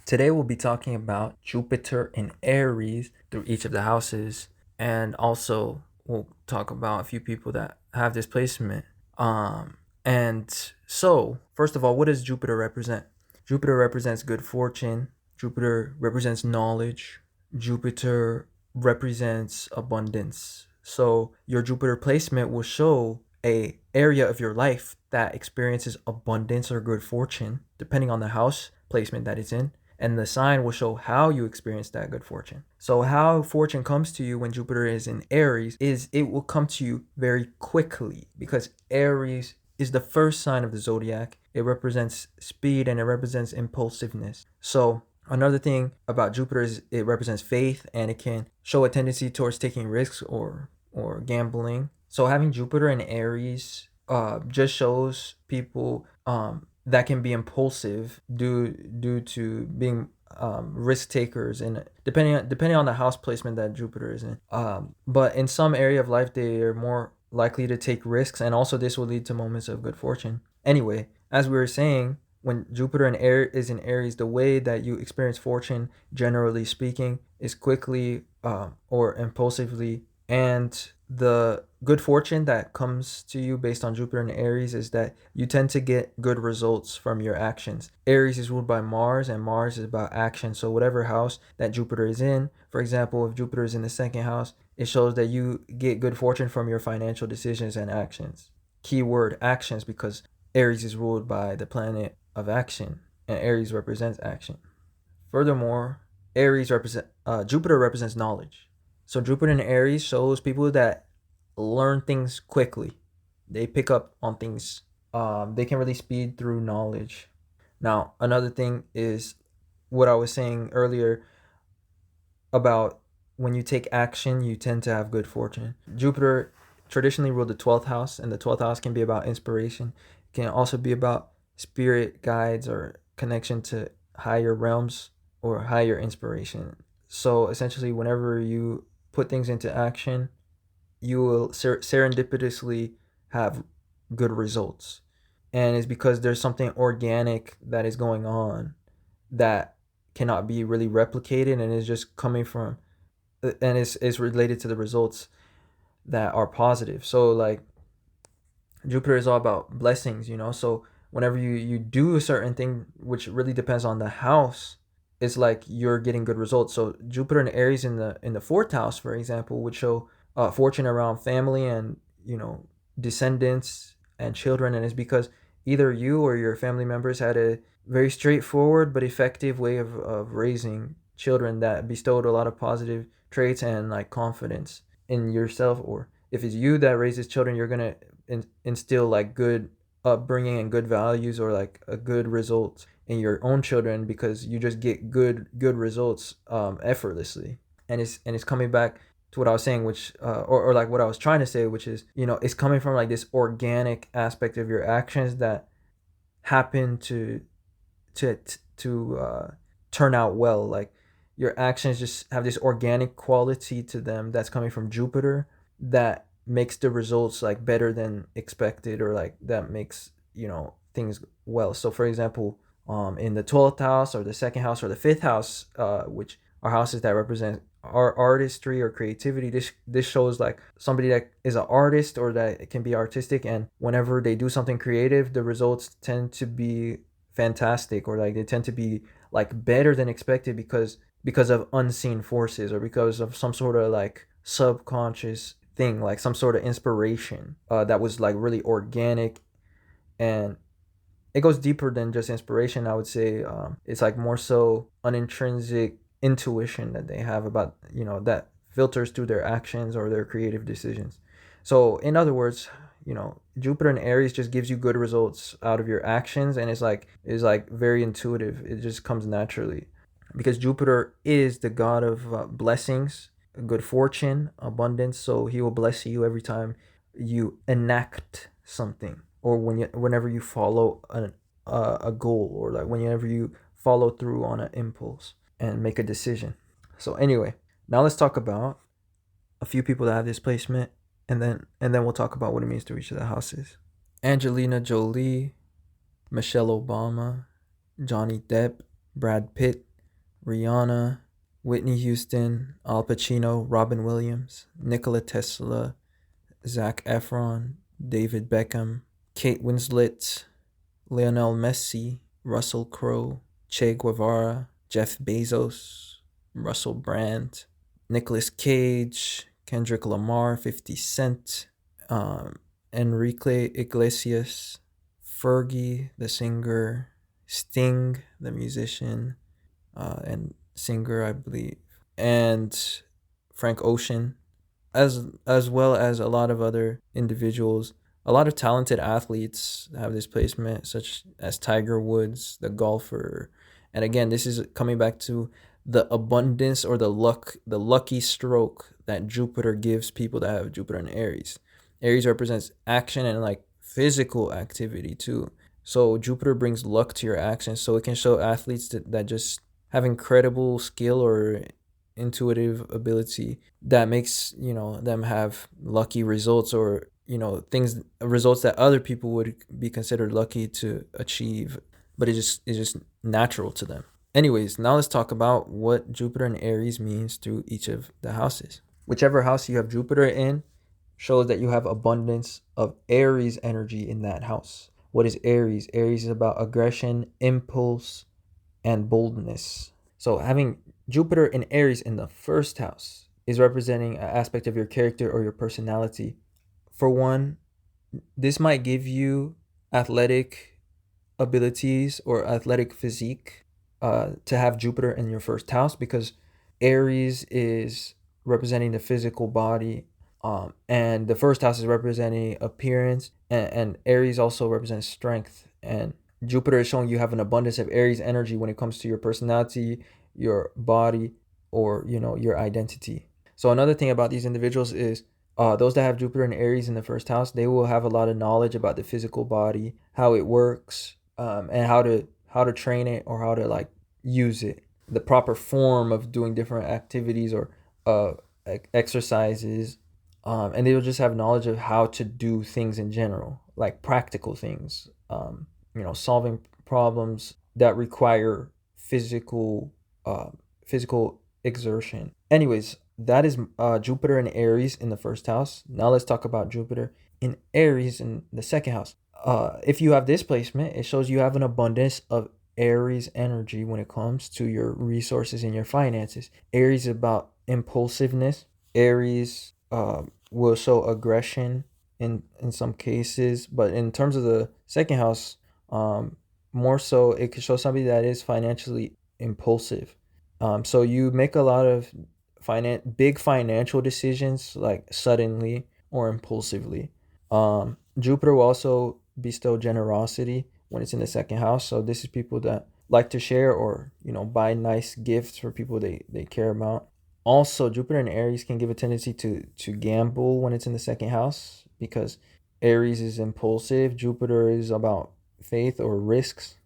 Today we'll be talking about Jupiter and Aries through each of the houses, and also we'll talk about a few people that have this placement. And so first of all, what does Jupiter represent? Jupiter represents good fortune. Jupiter represents knowledge. Jupiter represents abundance. So your Jupiter placement will show a area of your life that experiences abundance or good fortune, depending on the house placement that it's in, and the sign will show how you experience that good fortune. So how fortune comes to you when Jupiter is in Aries is it will come to you very quickly, because Aries is the first sign of the zodiac. It represents speed and it represents impulsiveness. So another thing about Jupiter is it represents faith, and it can show a tendency towards taking risks or gambling. So having Jupiter in Aries just shows people that can be impulsive due to being risk takers, and depending on the house placement that Jupiter is in. But in some area of life, they are more likely to take risks, and also this will lead to moments of good fortune. Anyway, as we were saying, when Jupiter is in Aries, the way that you experience fortune, generally speaking, is quickly or impulsively. And the good fortune that comes to you based on Jupiter and Aries is that you tend to get good results from your actions. Aries is ruled by Mars, and Mars is about action. So whatever house that Jupiter is in, for example, if Jupiter is in the second house, it shows that you get good fortune from your financial decisions and actions. Keyword actions, because Aries is ruled by the planet of action, and Aries represents action. Furthermore, Jupiter represents knowledge. So Jupiter in Aries shows people that learn things quickly. They pick up on things. They can really speed through knowledge. Now, another thing is what I was saying earlier about when you take action, you tend to have good fortune. Jupiter traditionally ruled the 12th house, and the 12th house can be about inspiration. It can also be about spirit guides or connection to higher realms or higher inspiration. So essentially, whenever you put things into action, you will serendipitously have good results. And it's because there's something organic that is going on that cannot be really replicated, and is just coming from, and it's related to the results that are positive. So like Jupiter is all about blessings, so whenever you do a certain thing, which really depends on the house, it's like you're getting good results. So Jupiter and Aries in the fourth house, for example, would show fortune around family and descendants and children, and it's because either you or your family members had a very straightforward but effective way of raising children that bestowed a lot of positive traits and like confidence in yourself. Or if it's you that raises children, you're gonna instill like good upbringing and good values, or like a good result in your own children, because you just get good results effortlessly. And it's coming back to what I was saying, which or like what I was trying to say, which is it's coming from like this organic aspect of your actions that happen to turn out well. Like your actions just have this organic quality to them that's coming from Jupiter, that makes the results like better than expected, or like that makes things well. So for example, in the 12th house or the second house or the fifth house, which are houses that represent artistry or creativity, this shows like somebody that is an artist or that can be artistic, and whenever they do something creative, the results tend to be fantastic, or like they tend to be like better than expected, because of unseen forces, or because of some sort of like subconscious thing, like some sort of inspiration that was like really organic. And it goes deeper than just inspiration, I would say. It's like more so an intrinsic intuition that they have about that filters through their actions or their creative decisions. So in other words, Jupiter and Aries just gives you good results out of your actions, and it's like very intuitive. It just comes naturally, because Jupiter is the god of blessings, good fortune, abundance. So he will bless you every time you enact something, or whenever you follow a goal, or like whenever you follow through on an impulse and make a decision. So anyway, now let's talk about a few people that have this placement, and then we'll talk about what it means to each of the houses. Angelina Jolie, Michelle Obama, Johnny Depp, Brad Pitt, Rihanna, Whitney Houston, Al Pacino, Robin Williams, Nikola Tesla, Zac Efron, David Beckham, Kate Winslet, Lionel Messi, Russell Crowe, Che Guevara, Jeff Bezos, Russell Brand, Nicolas Cage, Kendrick Lamar, 50 Cent, Enrique Iglesias, Fergie, the singer, Sting, the musician, and singer, I believe, and Frank Ocean, as well as a lot of other individuals. A lot of talented athletes have this placement, such as Tiger Woods, the golfer. And again, this is coming back to the abundance or the lucky stroke that Jupiter gives people that have Jupiter in Aries. Aries represents action and like physical activity too. So Jupiter brings luck to your actions. So it can show athletes that just have incredible skill or intuitive ability that makes them have lucky results, or things results that other people would be considered lucky to achieve, but it's just natural to them. Anyways, now let's talk about what Jupiter and Aries means to each of the houses. Whichever house you have Jupiter in shows that you have abundance of Aries energy in that house. What is Aries? Aries is about aggression, impulse, and boldness. So having Jupiter in Aries in the first house is representing an aspect of your character or your personality. For one, this might give you athletic abilities or athletic physique to have Jupiter in your first house, because Aries is representing the physical body, and the first house is representing appearance, and Aries also represents strength. And Jupiter is showing you have an abundance of Aries energy when it comes to your personality, your body, or your identity. So another thing about these individuals is those that have Jupiter and Aries in the first house, they will have a lot of knowledge about the physical body, how it works, and how to train it, or how to like use it, the proper form of doing different activities or exercises, and they will just have knowledge of how to do things in general, like practical things, solving problems that require physical uh, physical exertion. Anyways, that is Jupiter and Aries in the first house. Now let's talk about Jupiter in Aries in the second house. If you have this placement, it shows you have an abundance of Aries energy when it comes to your resources and your finances. Aries is about impulsiveness. Aries will show aggression in some cases, but in terms of the second house, more so it could show somebody that is financially impulsive. So you make a lot of big financial decisions like suddenly or impulsively. Jupiter will also bestow generosity when it's in the second house. So this is people that like to share, or buy nice gifts for people they care about. Also, Jupiter and Aries can give a tendency to gamble when it's in the second house, because Aries is impulsive, Jupiter is about faith or risks.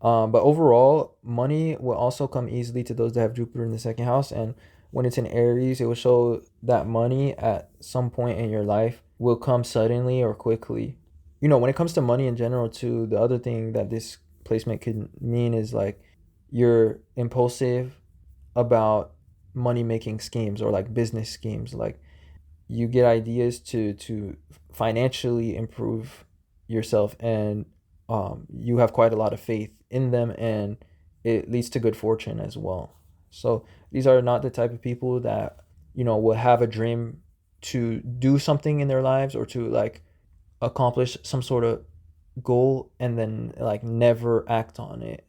But overall, money will also come easily to those that have Jupiter in the second house. And when it's in Aries, it will show that money at some point in your life will come suddenly or quickly. When it comes to money in general, too, the other thing that this placement could mean is like you're impulsive about money making schemes or like business schemes. Like you get ideas to financially improve yourself, and you have quite a lot of faith in them, and it leads to good fortune as well. So these are not the type of people that will have a dream to do something in their lives, or to like accomplish some sort of goal and then like never act on it,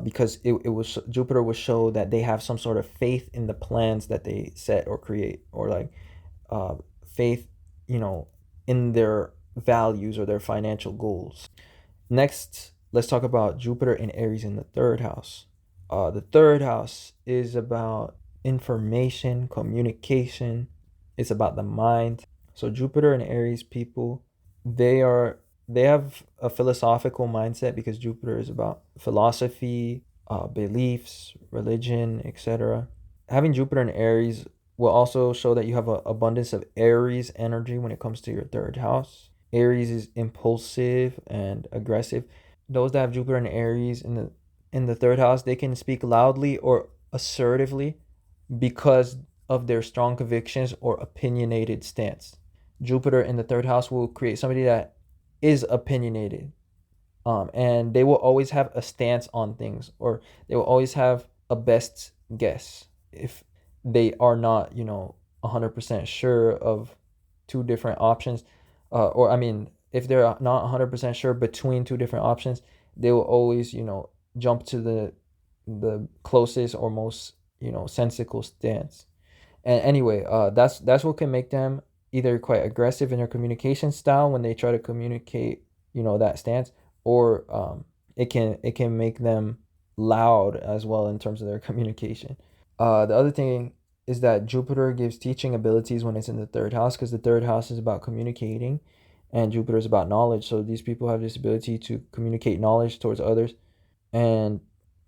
because it was Jupiter will show that they have some sort of faith in the plans that they set or create, or like uh, faith, you know, in their values or their financial goals. Next, let's talk about Jupiter and Aries in the third house. The third house is about information, communication. It's about the mind. So Jupiter and Aries people, they are they have a philosophical mindset, because Jupiter is about philosophy, beliefs, religion, etc. Having Jupiter in Aries will also show that you have an abundance of Aries energy when it comes to your third house. Aries is impulsive and aggressive. Those that have Jupiter and Aries in the third house, they can speak loudly or assertively because of their strong convictions or opinionated stance. Jupiter in the third house will create somebody that is opinionated, and they will always have a stance on things, or they will always have a best guess if they are not 100% sure of two different options, or I mean if they're not 100% sure between two different options, they will always jump to the closest or most sensical stance. And anyway, that's what can make them either quite aggressive in their communication style when they try to communicate, that stance, or it can make them loud as well in terms of their communication. The other thing is that Jupiter gives teaching abilities when it's in the third house, because the third house is about communicating, and Jupiter is about knowledge. So these people have this ability to communicate knowledge towards others, and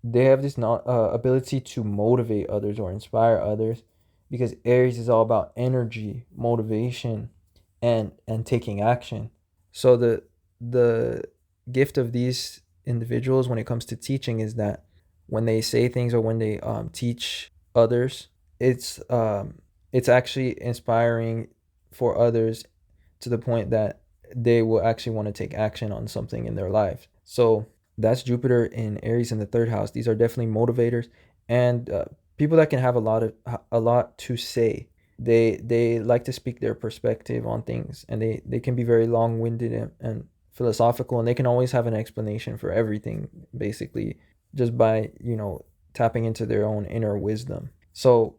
they have this not ability to motivate others or inspire others, because Aries is all about energy, motivation, and taking action. So the gift of these individuals when it comes to teaching is that when they say things or when they teach others, it's it's actually inspiring for others to the point that they will actually want to take action on something in their life. So that's Jupiter in Aries in the third house. These are definitely motivators, and people that can have a lot to say. They like to speak their perspective on things, and they can be very long-winded and philosophical, and they can always have an explanation for everything, basically, just by tapping into their own inner wisdom. So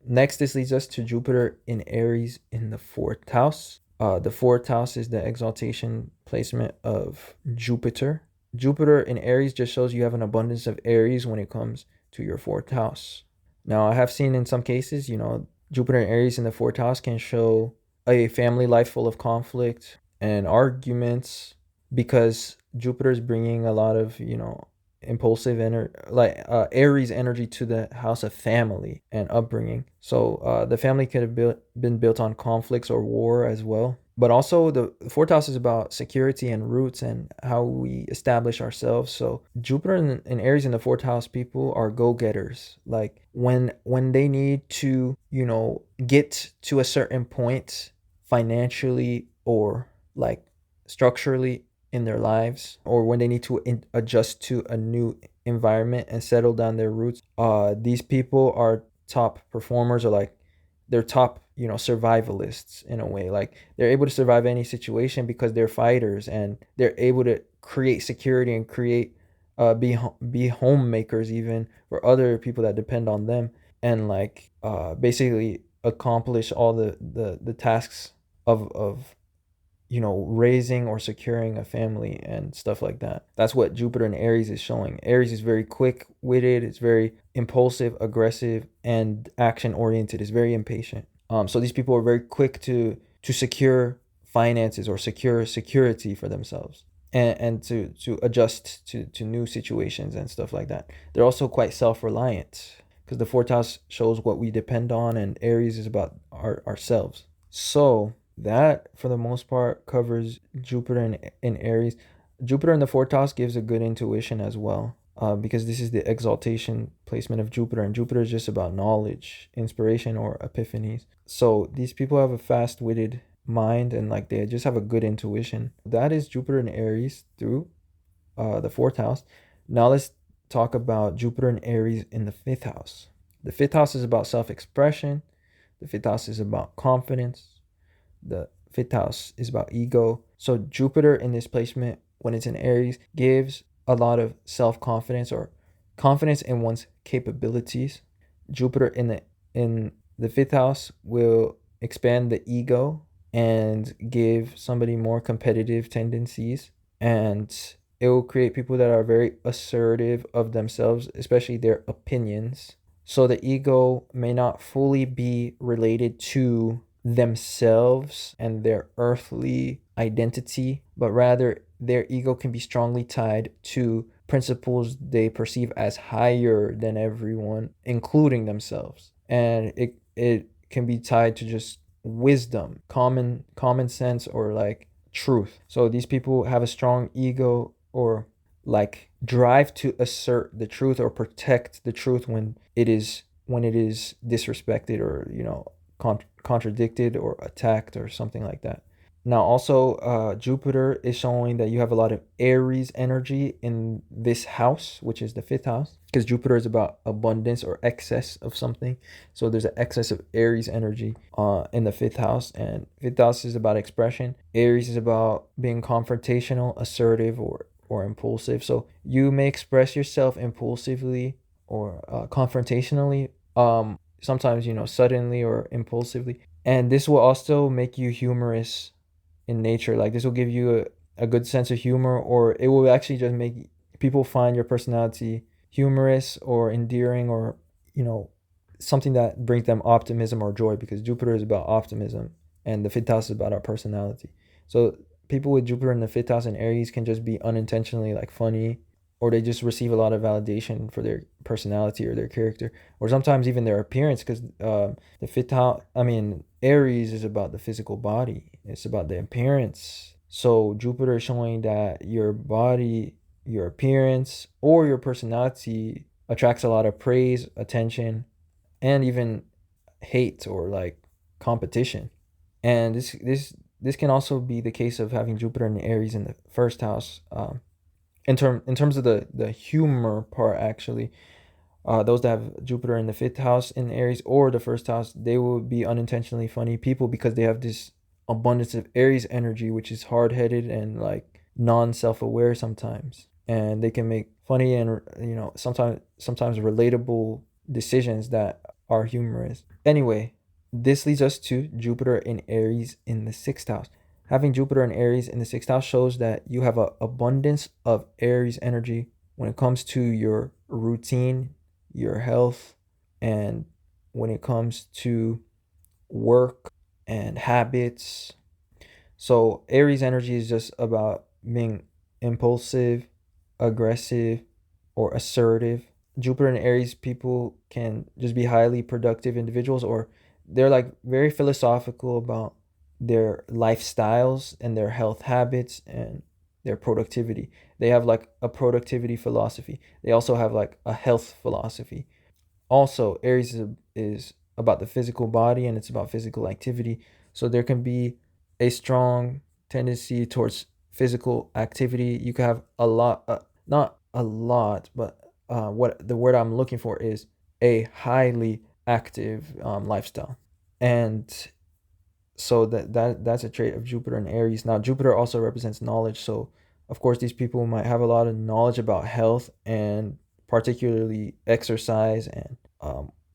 next, this leads us to Jupiter in Aries in the fourth house. The fourth house is the exaltation placement of Jupiter. Jupiter in Aries just shows you have an abundance of Aries when it comes to your fourth house. Now, I have seen in some cases, Jupiter and Aries in the fourth house can show a family life full of conflict and arguments, because Jupiter is bringing a lot of, impulsive energy, like Aries energy, to the house of family and upbringing. So the family could have been built on conflicts or war as well. But also the fourth house is about security and roots and how we establish ourselves. So Jupiter and Aries in the fourth house people are go-getters. Like when they need to, get to a certain point financially or like structurally in their lives, or when they need to adjust to a new environment and settle down their roots, these people are top performers, or like they're top survivalists in a way. Like they're able to survive any situation because they're fighters, and they're able to create security and create be homemakers even for other people that depend on them, and like basically accomplish all the tasks of raising or securing a family and stuff like that. That's what Jupiter and Aries is showing. Aries is very quick-witted, it's very impulsive, aggressive, and action-oriented. It's very impatient. So these people are very quick to secure finances or secure security for themselves, and to adjust to new situations and stuff like that. They're also quite self-reliant, because the fourth house shows what we depend on, and Aries is about ourselves. So that, for the most part, covers Jupiter in Aries. Jupiter in the fourth house gives a good intuition as well, because this is the exaltation placement of Jupiter, and Jupiter is just about knowledge, inspiration, or epiphanies. So these people have a fast-witted mind, and like they just have a good intuition. That is Jupiter in Aries through the fourth house. Now let's talk about Jupiter in Aries in the fifth house. The fifth house is about self-expression. The fifth house is about confidence. The fifth house is about ego. So Jupiter in this placement, when it's in Aries, gives a lot of self-confidence or confidence in one's capabilities. Jupiter in the fifth house will expand the ego and give somebody more competitive tendencies, and it will create people that are very assertive of themselves, especially their opinions. So the ego may not fully be related to themselves and their earthly identity, but rather their ego can be strongly tied to principles they perceive as higher than everyone, including themselves. And it can be tied to just wisdom, common sense, or like truth. So these people have a strong ego, or like drive to assert the truth or protect the truth when it is disrespected or contradicted or attacked or something like that. Now, also, Jupiter is showing that you have a lot of Aries energy in this house, which is the fifth house, because Jupiter is about abundance or excess of something. So there's an excess of Aries energy in the fifth house, and fifth house is about expression. Aries is about being confrontational, assertive, or impulsive. So you may express yourself impulsively or confrontationally. Sometimes suddenly or impulsively, and this will also make you humorous in nature. Like this will give you a good sense of humor, or it will actually just make people find your personality humorous or endearing, or you know something that brings them optimism or joy, because Jupiter is about optimism and the fifth house is about our personality. So people with Jupiter in the fifth house in Aries can just be unintentionally like funny, or they just receive a lot of validation for their personality or their character, or sometimes even their appearance, because the fifth house, I mean, Aries is about the physical body. It's about the appearance. So Jupiter is showing that your body, your appearance, or your personality attracts a lot of praise, attention, and even hate or like competition. And this can also be the case of having Jupiter and Aries in the first house. In terms of the humor part, actually, those that have Jupiter in the fifth house in Aries or the first house, they will be unintentionally funny people because they have this abundance of Aries energy, which is hard headed and like non self aware sometimes, and they can make funny and sometimes relatable decisions that are humorous. Anyway, this leads us to Jupiter in Aries in the sixth house. Having Jupiter in Aries in the sixth house shows that you have an abundance of Aries energy when it comes to your routine, your health, and when it comes to work and habits. So Aries energy is just about being impulsive, aggressive, or assertive. Jupiter and Aries people can just be highly productive individuals, or they're like very philosophical about their lifestyles and their health habits and their productivity. They have like a productivity philosophy. They also have like a health philosophy. Also, Aries is about the physical body and it's about physical activity. So there can be a strong tendency towards physical activity. You can have a lot, not a lot, but what the word I'm looking for is a highly active lifestyle. And so that's a trait of Jupiter and Aries. Now Jupiter also represents knowledge, so of course these people might have a lot of knowledge about health and particularly exercise and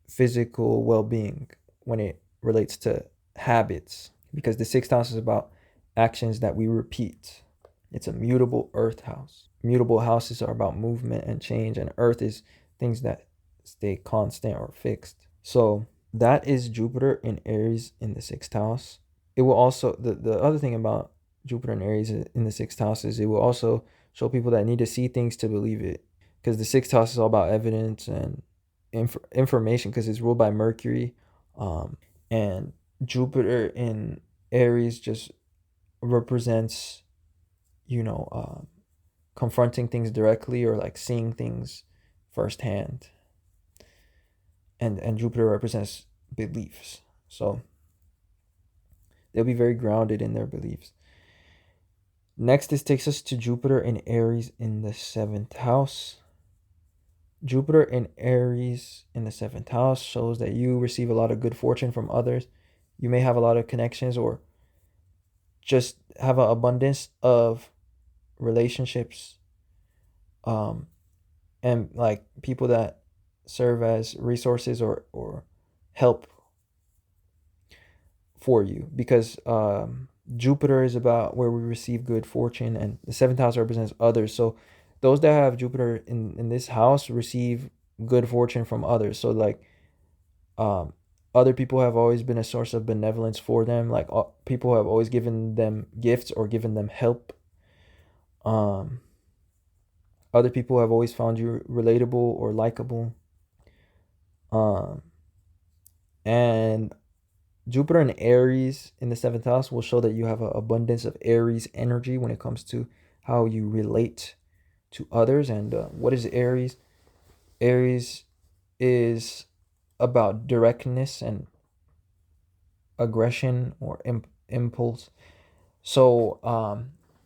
physical well-being when it relates to habits, because the sixth house is about actions that we repeat. It's a mutable earth house. Mutable houses are about movement and change, and earth is things that stay constant or fixed. So that is Jupiter in Aries in the sixth house. It will also, the other thing about Jupiter and Aries in the sixth house is it will also show people that need to see things to believe it, because the sixth house is all about evidence and information, because it's ruled by Mercury, and Jupiter in Aries just represents you know confronting things directly or like seeing things firsthand, and Jupiter represents beliefs. So they'll be very grounded in their beliefs. Next, this takes us to Jupiter in Aries in the seventh house. Jupiter in Aries in the seventh house shows that you receive a lot of good fortune from others. You may have a lot of connections or just have an abundance of relationships, um, and like people that serve as resources or help for you, because Jupiter is about where we receive good fortune, and the seventh house represents others. So those that have Jupiter in this house receive good fortune from others. So like um, other people have always been a source of benevolence for them. Like people have always given them gifts or given them help. Um, Other people have always found you relatable or likable. Um, and Jupiter and Aries in the seventh house will show that you have an abundance of Aries energy when it comes to how you relate to others. And what is Aries? Aries is about directness and aggression or impulse. So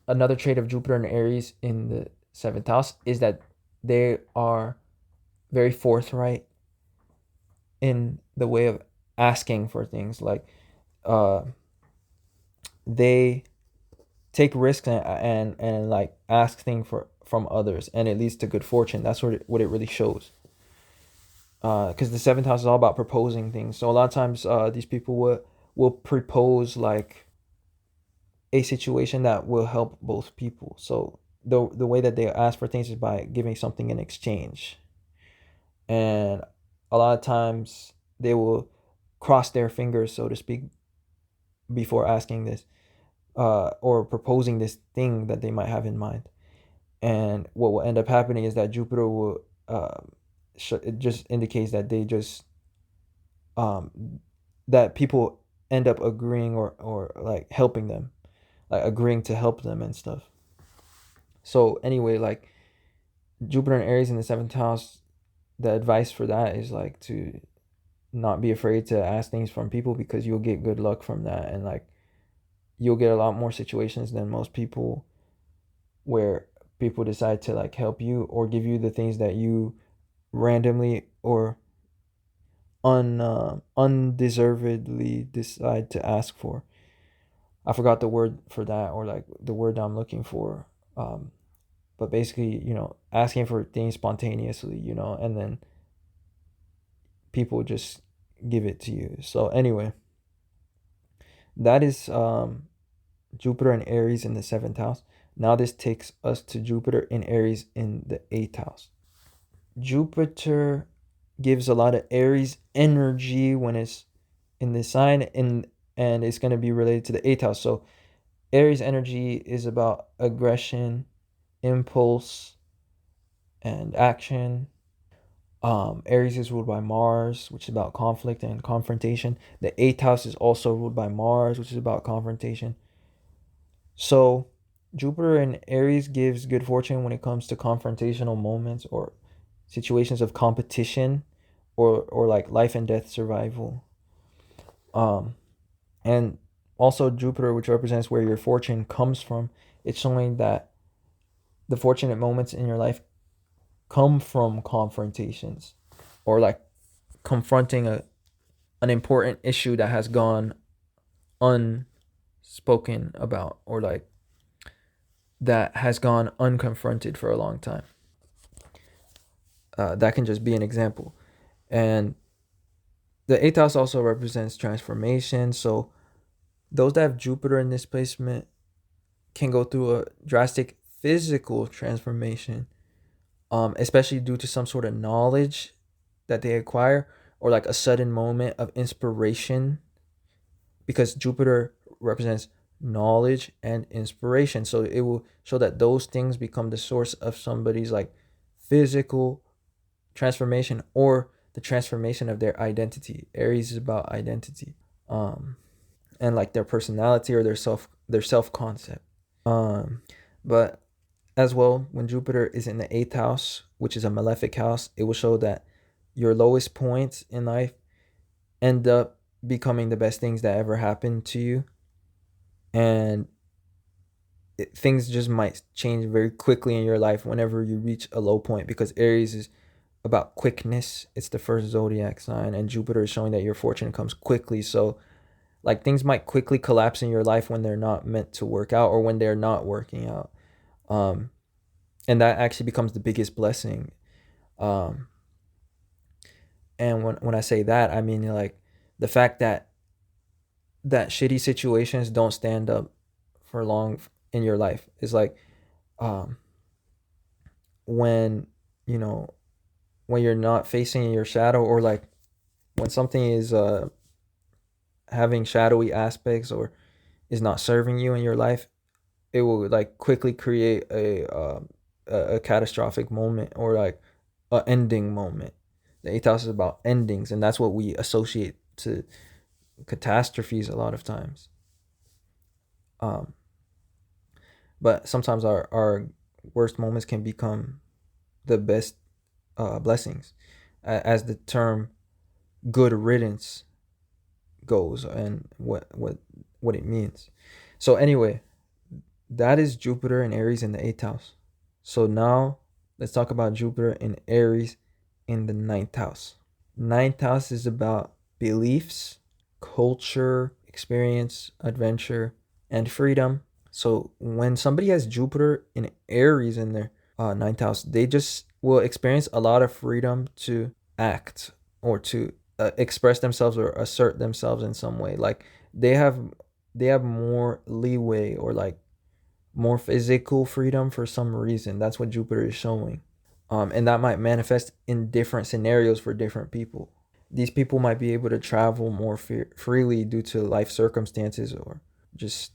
another trait of Jupiter and Aries in the seventh house is that they are very forthright in the way of asking for things. Like uh, they take risks and like ask things from others, and it leads to good fortune. That's what it really shows. Because the seventh house is all about proposing things. So a lot of times, these people will propose like a situation that will help both people. So the way that they ask for things is by giving something in exchange, and a lot of times they will cross their fingers, so to speak, before asking this or proposing this thing that they might have in mind. And what will end up happening is that Jupiter will it just indicates that they just um, that people end up agreeing or like helping them, like agreeing to help them and stuff. So anyway, like Jupiter and Aries in the seventh house, the advice for that is like to not be afraid to ask things from people, because you'll get good luck from that, and like you'll get a lot more situations than most people where people decide to like help you or give you the things that you randomly or undeservedly decide to ask for. I forgot the word for that, or like the word I'm looking for. But basically, asking for things spontaneously, and then people just give it to you. So anyway, that is Jupiter and Aries in the seventh house. Now this takes us to Jupiter in Aries in the eighth house. Jupiter gives a lot of Aries energy when it's in the sign, and it's going to be related to the eighth house. So Aries energy is about aggression, impulse, and action. Aries is ruled by Mars, which is about conflict and confrontation. The eighth house is also ruled by Mars, which is about confrontation. So Jupiter in Aries gives good fortune when it comes to confrontational moments or situations of competition, or like life and death survival. Um, and also Jupiter, which represents where your fortune comes from, it's showing that the fortunate moments in your life come from confrontations, or like confronting an important issue that has gone unspoken about, or like that has gone unconfronted for a long time. That can just be an example. And the eighth house also represents transformation. So those that have Jupiter in this placement can go through a drastic physical transformation, especially due to some sort of knowledge that they acquire, or like a sudden moment of inspiration, because Jupiter represents knowledge and inspiration. So it will show that those things become the source of somebody's like physical transformation, or the transformation of their identity. Aries is about identity, and like their personality or their self concept. But as well, when Jupiter is in the eighth house, which is a malefic house, it will show that your lowest points in life end up becoming the best things that ever happened to you. And things just might change very quickly in your life whenever you reach a low point, because Aries is about quickness. It's the first zodiac sign, and Jupiter is showing that your fortune comes quickly. So like things might quickly collapse in your life when they're not meant to work out, or when they're not working out. Um, and that actually becomes the biggest blessing. Um, and when I say that, I mean like the fact that shitty situations don't stand up for long in your life is like, um, when you know when you're not facing your shadow, or like when something is having shadowy aspects, or is not serving you in your life, it will like quickly create a catastrophic moment, or like a ending moment. The eighth house is about endings, and that's what we associate to catastrophes a lot of times. Um, but sometimes our worst moments can become the best blessings, as the term good riddance goes, and what it means. So anyway, that is Jupiter and Aries in the eighth house. So now let's talk about Jupiter and Aries in the ninth house. Ninth house is about beliefs, culture, experience, adventure, and freedom. So when somebody has Jupiter in Aries in their ninth house, they just will experience a lot of freedom to act or to express themselves or assert themselves in some way. Like they have they have more leeway or like more physical freedom for some reason. That's what Jupiter is showing. And that might manifest in different scenarios for different people. These people might be able to travel more freely due to life circumstances, or just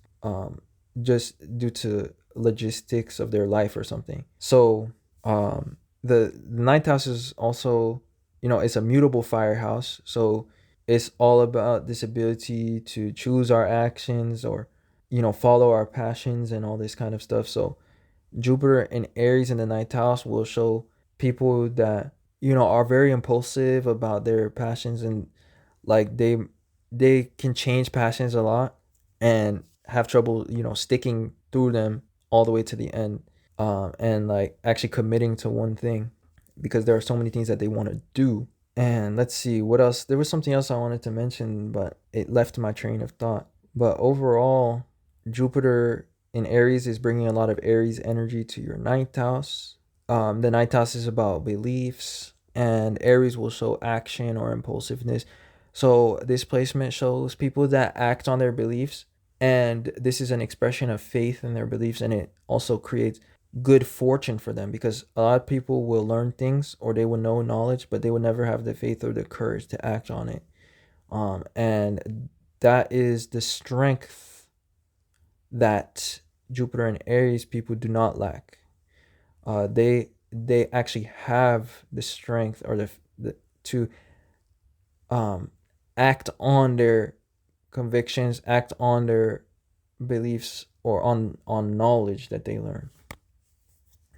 just due to logistics of their life or something. So the ninth house is also, it's a mutable fire house. So it's all about this ability to choose our actions, or follow our passions and all this kind of stuff. So Jupiter and Aries in the ninth house will show people that are very impulsive about their passions, and like they can change passions a lot and have trouble sticking through them all the way to the end, and like actually committing to one thing, because there are so many things that they want to do. And let's see what else. There was something else I wanted to mention, but it left my train of thought. But overall, Jupiter in Aries is bringing a lot of Aries energy to your ninth house. The ninth house is about beliefs, and Aries will show action or impulsiveness. So this placement shows people that act on their beliefs, and this is an expression of faith in their beliefs, and it also creates good fortune for them, because a lot of people will learn things or they will know knowledge, but they will never have the faith or the courage to act on it. And that is the strength that Jupiter and Aries people do not lack. They actually have the strength, or the to um act on their convictions, act on their beliefs, or on knowledge that they learn.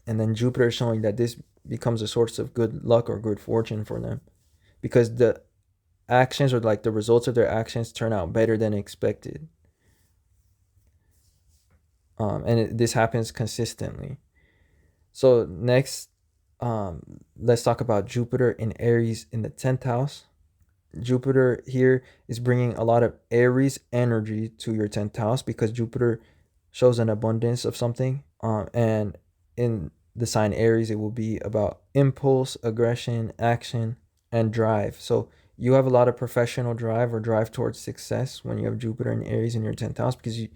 And then Jupiter is showing that this becomes a source of good luck or good fortune for them, because the actions, or like the results of their actions, turn out better than expected. This happens consistently. So next, let's talk about Jupiter in Aries in the 10th house. Jupiter here is bringing a lot of Aries energy to your 10th house, because Jupiter shows an abundance of something. And in the sign Aries, it will be about impulse, aggression, action, and drive. So you have a lot of professional drive or drive towards success when you have Jupiter and Aries in your 10th house, because you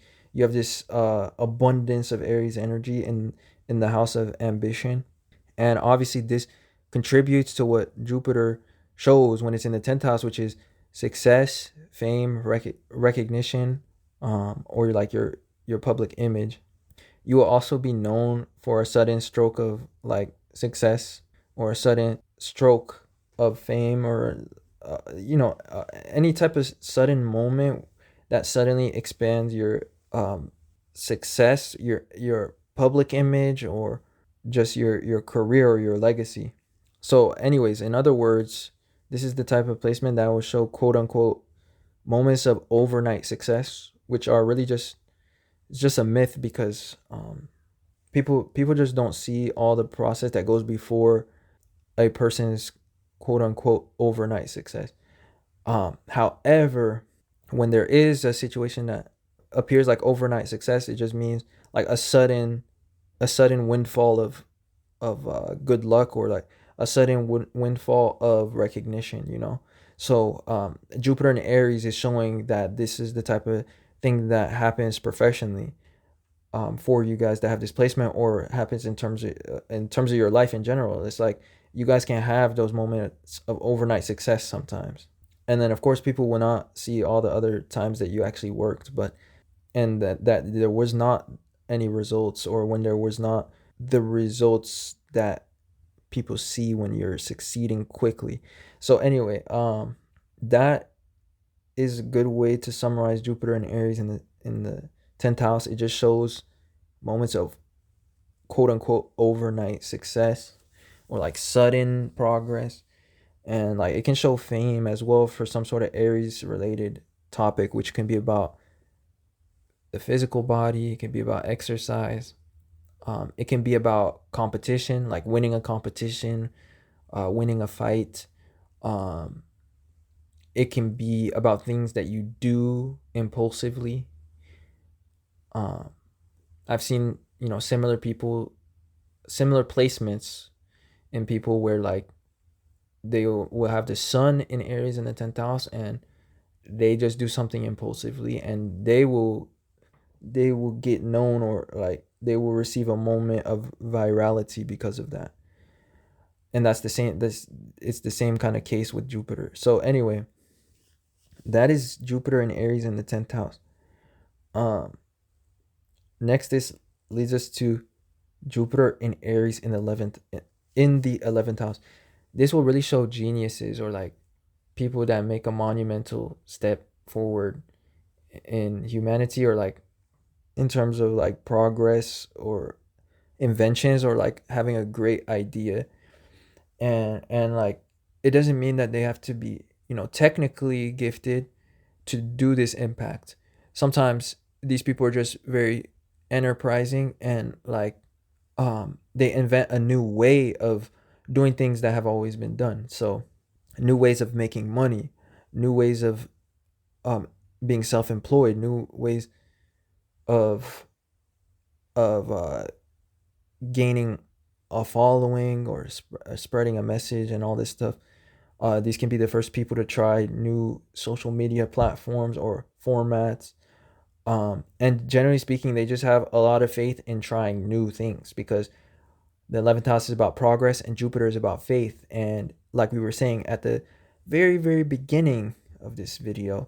have this abundance of Aries energy in the house of ambition. And obviously, this contributes to what Jupiter shows when it's in the 10th house, which is success, fame, recognition, or like your public image. You will also be known for a sudden stroke of like success, or a sudden stroke of fame, or any type of sudden moment that suddenly expands your success, your public image, or just your career or your legacy. So anyways, in other words, this is the type of placement that will show quote unquote moments of overnight success, which are really just, it's just a myth, because people just don't see all the process that goes before a person's quote unquote overnight success. However, when there is a situation that appears like overnight success, it just means like a sudden windfall of good luck, or like a sudden windfall of recognition. So Jupiter in Aries is showing that this is the type of thing that happens professionally, for you guys that have this placement, or happens in terms of your life in general. It's like you guys can have those moments of overnight success sometimes, and then of course people will not see all the other times that you actually worked, but and that there was not any results, or when there was not the results that people see when you're succeeding quickly. So anyway, that is a good way to summarize Jupiter and Aries in the 10th house. It just shows moments of quote unquote overnight success or like sudden progress. And like it can show fame as well for some sort of Aries related topic, which can be about the physical body, it can be about exercise, it can be about competition, like winning a competition, winning a fight. Um, it can be about things that you do impulsively. Um, I've seen, similar people, similar placements in people where like they will have the sun in Aries in the 10th house, and they just do something impulsively, and they will get known, or like they will receive a moment of virality because of that. And that's the same, this it's the same kind of case with Jupiter. So anyway, that is Jupiter and Aries in the 10th house. um Next, this leads us to Jupiter in Aries in the 11th house. This will really show geniuses, or like people that make a monumental step forward in humanity, or like in terms of like progress or inventions, or like having a great idea. And like it doesn't mean that they have to be, technically gifted to do this impact. Sometimes these people are just very enterprising, and like they invent a new way of doing things that have always been done. So new ways of making money, new ways of um being self-employed, new ways of gaining a following, or spreading a message and all this stuff. These can be the first people to try new social media platforms or formats. And generally speaking, they just have a lot of faith in trying new things, because the 11th house is about progress and Jupiter is about faith. And like we were saying at the very, very beginning of this video,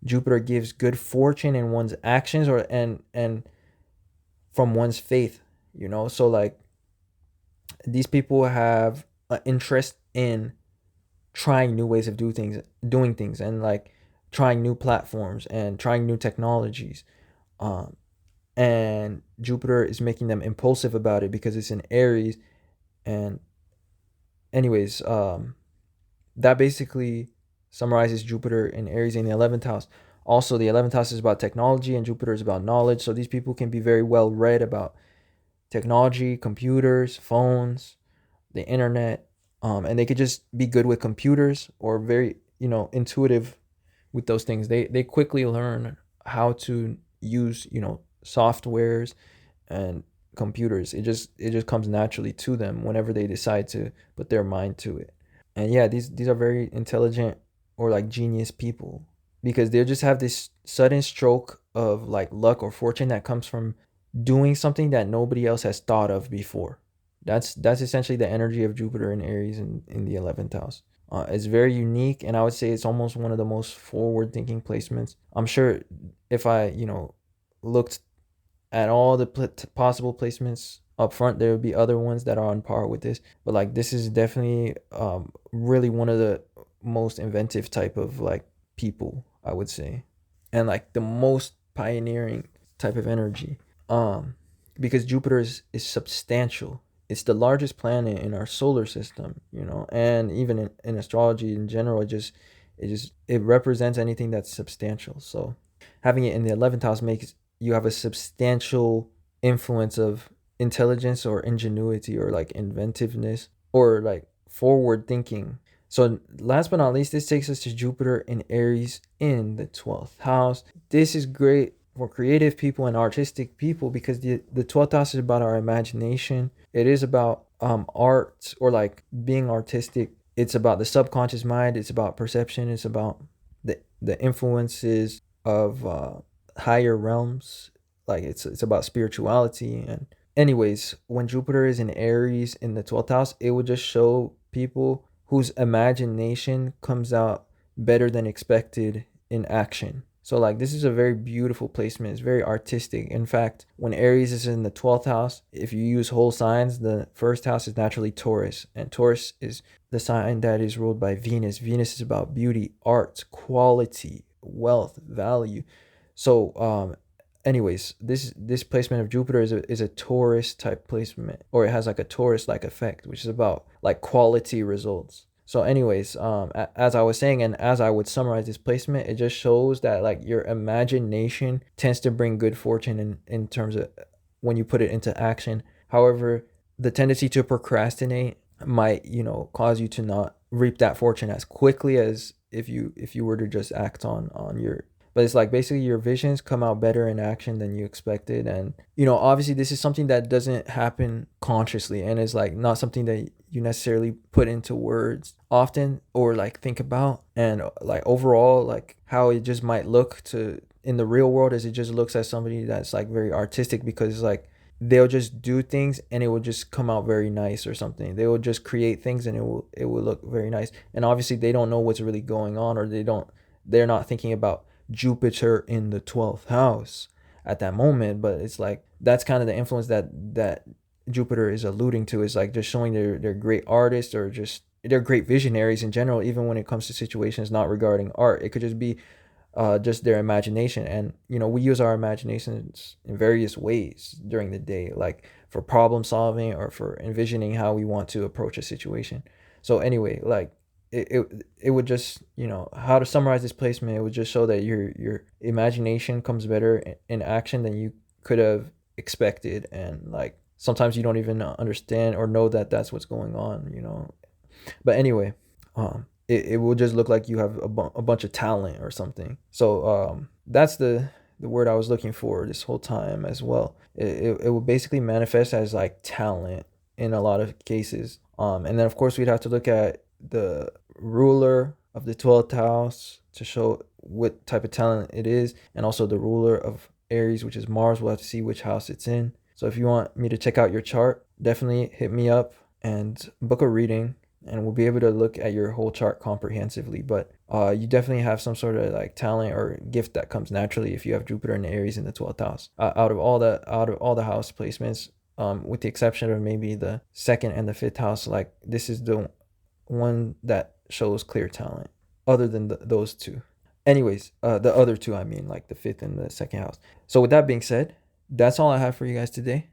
Jupiter gives good fortune in one's actions, or and from one's faith, So like these people have an interest in trying new ways of doing things, and like trying new platforms and trying new technologies. Um, and Jupiter is making them impulsive about it because it's in Aries. And anyways, that basically summarizes Jupiter in Aries in the 11th house. Also, the 11th house is about technology and Jupiter is about knowledge. So these people can be very well read about technology, computers, phones, the internet, and they could just be good with computers, or very, intuitive with those things. They quickly learn how to use, softwares and computers. It just comes naturally to them whenever they decide to put their mind to it. And yeah, these are very intelligent, or like genius people, because they just have this sudden stroke of like luck or fortune that comes from doing something that nobody else has thought of before. That's essentially the energy of Jupiter in Aries in the 11th house. It's very unique, and I would say it's almost one of the most forward thinking placements. I'm sure if I, looked at all the possible placements up front, there would be other ones that are on par with this. But like this is definitely really one of the most inventive type of like people, I would say, and like the most pioneering type of energy. Um, because Jupiter is substantial. It's the largest planet in our solar system, and even in astrology in general, it represents anything that's substantial. So having it in the 11th house makes you have a substantial influence of intelligence or ingenuity, or like inventiveness, or like forward thinking. So last but not least, this takes us to Jupiter in Aries in the 12th house. This is great for creative people and artistic people, because the 12th house is about our imagination. It is about art, or like being artistic. It's about the subconscious mind. It's about perception. It's about the influences of higher realms. Like it's about spirituality. And anyways, when Jupiter is in Aries in the 12th house, it will just show people whose imagination comes out better than expected in action. So like this is a very beautiful placement. It's very artistic. In fact, when Aries is in the 12th house, if you use whole signs, the first house is naturally Taurus, and Taurus is the sign that is ruled by Venus. Venus is about beauty, art, quality, wealth, value. So anyways, this placement of Jupiter is a Taurus type placement, or it has like a Taurus like effect, which is about like quality results. So anyways, as I was saying, and as I would summarize this placement, it just shows that like your imagination tends to bring good fortune in terms of when you put it into action. However, the tendency to procrastinate might, cause you to not reap that fortune as quickly as if you were to just act on your, but it's like basically your visions come out better in action than you expected. And obviously this is something that doesn't happen consciously, and is like not something that you necessarily put into words often or like think about. And like overall, like how it just might look to in the real world is it just looks at somebody that's like very artistic, because like they'll just do things and it will just come out very nice or something. They will just create things and it will look very nice. And obviously they don't know what's really going on, or they're not thinking about Jupiter in the 12th house at that moment. But it's like that's kind of the influence that Jupiter is alluding to, is like just showing they're great artists, or just they're great visionaries in general, even when it comes to situations not regarding art. It could just be just their imagination. And we use our imaginations in various ways during the day, like for problem solving or for envisioning how we want to approach a situation. So anyway, like it would just, how to summarize this placement, it would just show that your imagination comes better in action than you could have expected. And like sometimes you don't even understand or know that that's what's going on. But anyway, it will just look like you have a bunch of talent or something. So that's the word I was looking for this whole time as well. It will basically manifest as like talent in a lot of cases. And then of course we'd have to look at the ruler of the 12th house to show what type of talent it is, and also the ruler of Aries, which is Mars. We'll have to see which house it's in. So if you want me to check out your chart, definitely hit me up and book a reading, and we'll be able to look at your whole chart comprehensively. But you definitely have some sort of like talent or gift that comes naturally if you have Jupiter and Aries in the 12th house. Out of all the house placements, with the exception of maybe the second and the fifth house, like this is the one that shows clear talent, other than those two. Anyways, the other two, I mean, like the fifth and the second house. So with that being said, that's all I have for you guys today.